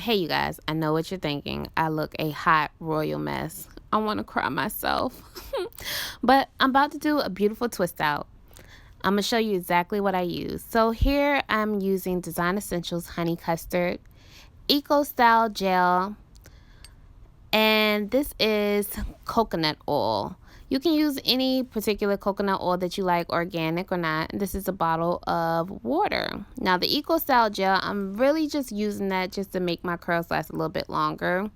Hey you guys, I know what you're thinking. I look a hot royal mess. I want to cry myself. But I'm about to do a beautiful twist out. I'm going to show you exactly what I use. So here I'm using Design Essentials Honey Custard, Eco Style Gel, and this is coconut oil. You can use any particular coconut oil that you like, organic or not. This is a bottle of water. Now the Eco Style Gel, I'm really just using that just to make my curls last a little bit longer.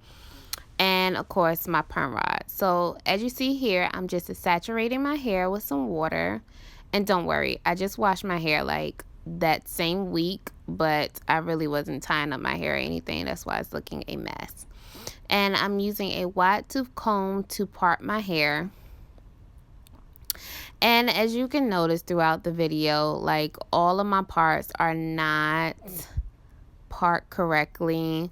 And of course my perm rod. So as you see here, I'm just saturating my hair with some water. And don't worry, I just washed my hair like that same week, but I really wasn't tying up my hair or anything. That's why it's looking a mess. And I'm using a wide tooth comb to part my hair. And as you can notice throughout the video, like all of my parts are not part correctly.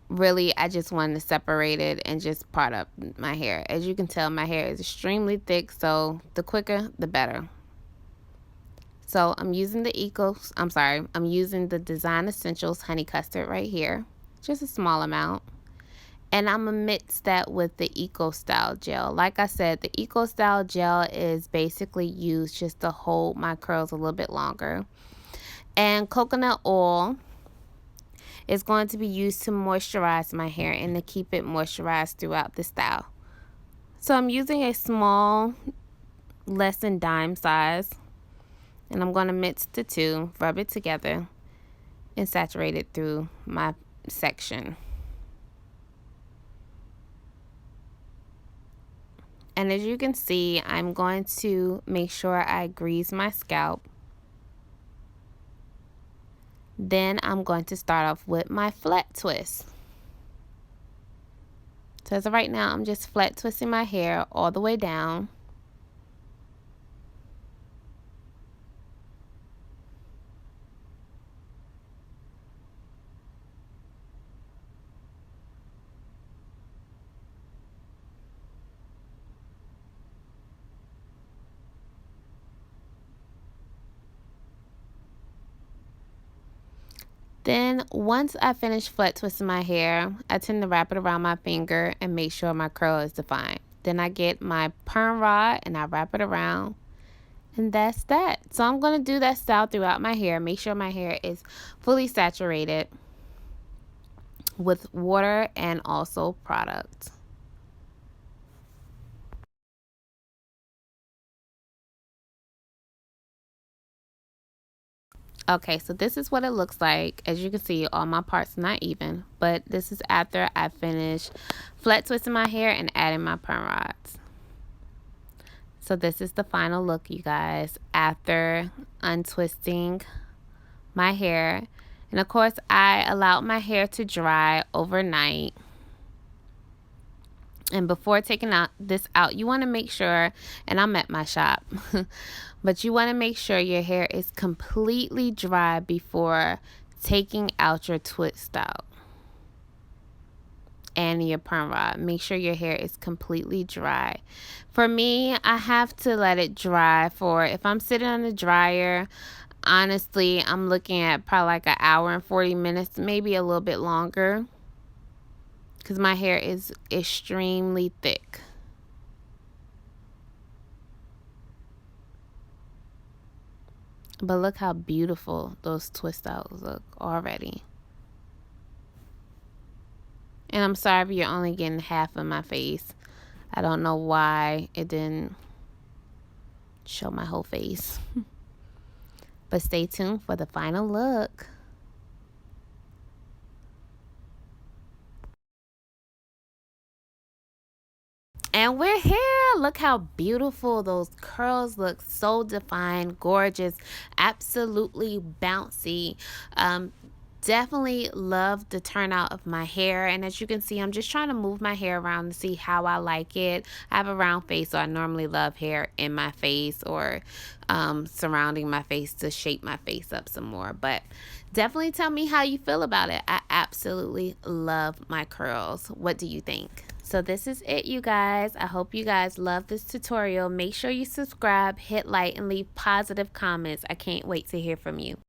Really, I just wanted to separate it and just part up my hair. As you can tell, my hair is extremely thick, so the quicker the better. So I'm using I'm using the Design Essentials Honey Custard right here, just a small amount. And I'm going to mix that with the Eco Style Gel. Like I said, the Eco Style Gel is basically used just to hold my curls a little bit longer. And coconut oil is going to be used to moisturize my hair and to keep it moisturized throughout the style. So I'm using a small, less than dime size. And I'm going to mix the two, rub it together, and saturate it through my section. And as you can see, I'm going to make sure I grease my scalp. Then I'm going to start off with my flat twist. So as of right now, I'm just flat twisting my hair all the way down. Then once I finish flat twisting my hair, I tend to wrap it around my finger and make sure my curl is defined. Then I get my perm rod and I wrap it around, and that's that. So I'm going to do that style throughout my hair. Make sure my hair is fully saturated with water and also product. Okay, so this is what it looks like. As you can see, all my parts not even, but this is after I finish flat twisting my hair and adding my perm rods. So this is the final look, you guys, after untwisting my hair. And of course, I allowed my hair to dry overnight. And before taking this out, you want to make sure, and I'm at my shop, but you want to make sure your hair is completely dry before taking out your twist out and your perm rod. Make sure your hair is completely dry. For me, I have to let it dry for, if I'm sitting on the dryer, honestly, I'm looking at probably like an hour and 40 minutes, maybe a little bit longer, because my hair is extremely thick. But look how beautiful those twist outs look already. And I'm sorry if you're only getting half of my face. I don't know why it didn't show my whole face. But stay tuned for the final look. And we're here. Look how beautiful those curls look. So defined, gorgeous, absolutely bouncy. Definitely love the turnout of my hair. And as you can see, I'm just trying to move my hair around to see how I like it. I have a round face, so I normally love hair in my face or surrounding my face to shape my face up some more. But definitely tell me how you feel about it. I absolutely love my curls. What do you think? So this is it, you guys. I hope you guys love this tutorial. Make sure you subscribe, hit like, and leave positive comments. I can't wait to hear from you.